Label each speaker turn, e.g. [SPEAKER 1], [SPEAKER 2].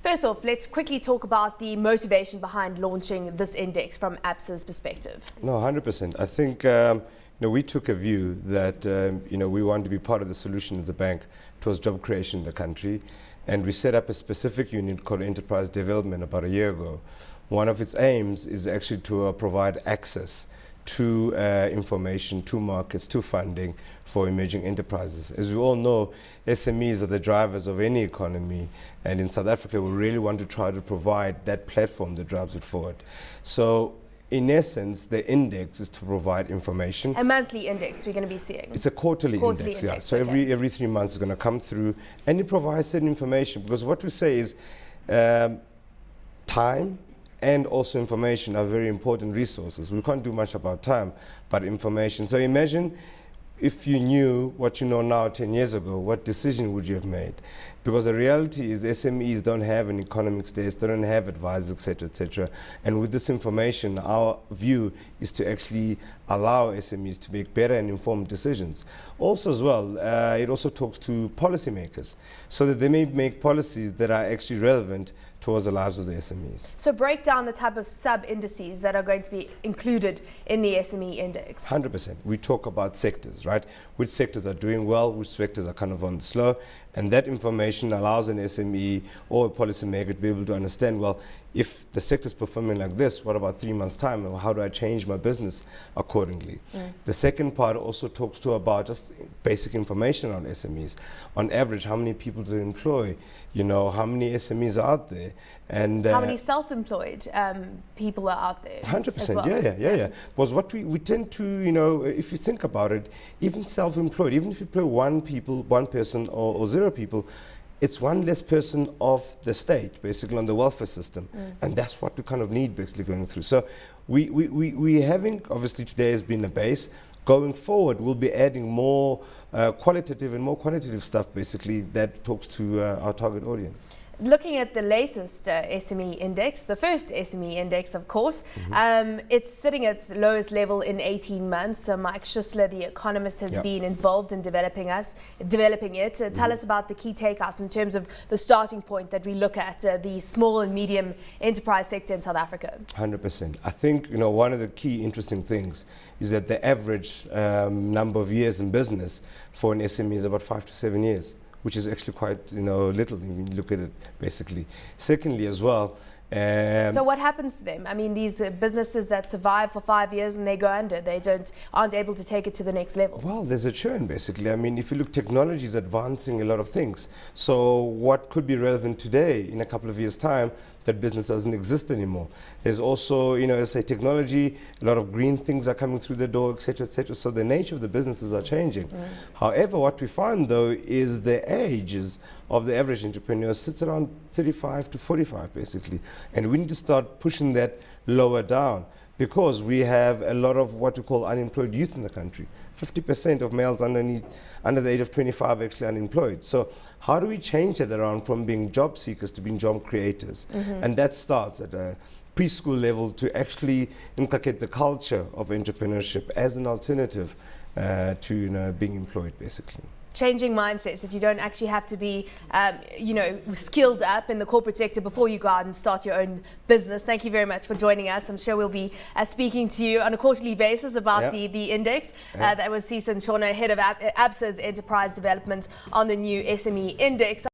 [SPEAKER 1] First off, let's quickly talk about the motivation behind launching this index from ABSA's perspective.
[SPEAKER 2] No, 100%. I think we took a view that we want to be part of the solution as a bank towards job creation in the country, and we set up a specific unit called Enterprise Development about a year ago. One of its aims is actually to provide access to information, to markets, to funding for emerging enterprises. As we all know, SMEs are the drivers of any economy, and in South Africa we really want to try to provide that platform that drives it forward. So in essence, the index is to provide information.
[SPEAKER 1] A monthly index we're going to be seeing.
[SPEAKER 2] It's a quarterly index, yeah. So
[SPEAKER 1] okay.
[SPEAKER 2] every 3 months it's going to come through, and it provides certain information, because what we say is time and also information are very important resources. We can't do much about time, but information. So imagine if you knew what you know now 10 years ago, what decision would you have made? Because the reality is SMEs don't have an economics desk, they don't have advisors, etc., etc. And with this information, our view is to actually allow SMEs to make better and informed decisions. Also as well, it also talks to policymakers so that they may make policies that are actually relevant towards the lives of the SMEs.
[SPEAKER 1] So break down the type of sub-indices that are going to be included in the SME index.
[SPEAKER 2] 100%. We talk about sectors, right? Which sectors are doing well, which sectors are kind of on the slow, and that information allows an SME or a policymaker to be able to understand, well, if the sector is performing like this, what about 3 months' time? Or how do I change my business accordingly? The second part also talks to about just basic information on SMEs. On average, how many people do they employ? You know, how many SMEs are out there? And
[SPEAKER 1] how many self-employed people are out there?
[SPEAKER 2] 100%,
[SPEAKER 1] well?
[SPEAKER 2] yeah. Because what we tend to, if you think about it, even self-employed, even if you employ one person or 0 people, it's one less person of the state, basically, on the welfare system. And that's what we kind of need, basically, going through. So we having, obviously, today has been a base. Going forward, we'll be adding more qualitative and more quantitative stuff, basically, that talks to our target audience.
[SPEAKER 1] Looking at the latest SME index, the first SME index, of course, it's sitting at its lowest level in 18 months. So Mike Schuessler, the economist, has been involved in developing it. Tell us about the key takeouts in terms of the starting point that we look at the small and medium enterprise sector in South Africa.
[SPEAKER 2] 100%. I think one of the key interesting things is that the average number of years in business for an SME is about 5 to 7 years, which is actually quite little when you look at it, basically. Secondly, as well.
[SPEAKER 1] So what happens to them? I mean, these businesses that survive for 5 years and they go under, they aren't able to take it to the next level.
[SPEAKER 2] Well, there's a churn, basically. I mean, if you look, technology is advancing a lot of things. So what could be relevant today, in a couple of years' time, that business doesn't exist anymore. There's also, as I say, technology, a lot of green things are coming through the door, etc., etc. So the nature of the businesses are changing. However, what we find, though, is the ages of the average entrepreneur sits around 35 to 45, basically. And we need to start pushing that lower down, because we have a lot of what we call unemployed youth in the country. 50% of males under the age of 25 are actually unemployed. So how do we change that around from being job seekers to being job creators? And that starts at a preschool level to actually inculcate the culture of entrepreneurship as an alternative to being employed, basically.
[SPEAKER 1] Changing mindsets, that you don't actually have to be, skilled up in the corporate sector before you go out and start your own business. Thank you very much for joining us. I'm sure we'll be speaking to you on a quarterly basis about the index. That was Season Shona, head of ABSA's Enterprise Development, on the new SME Index.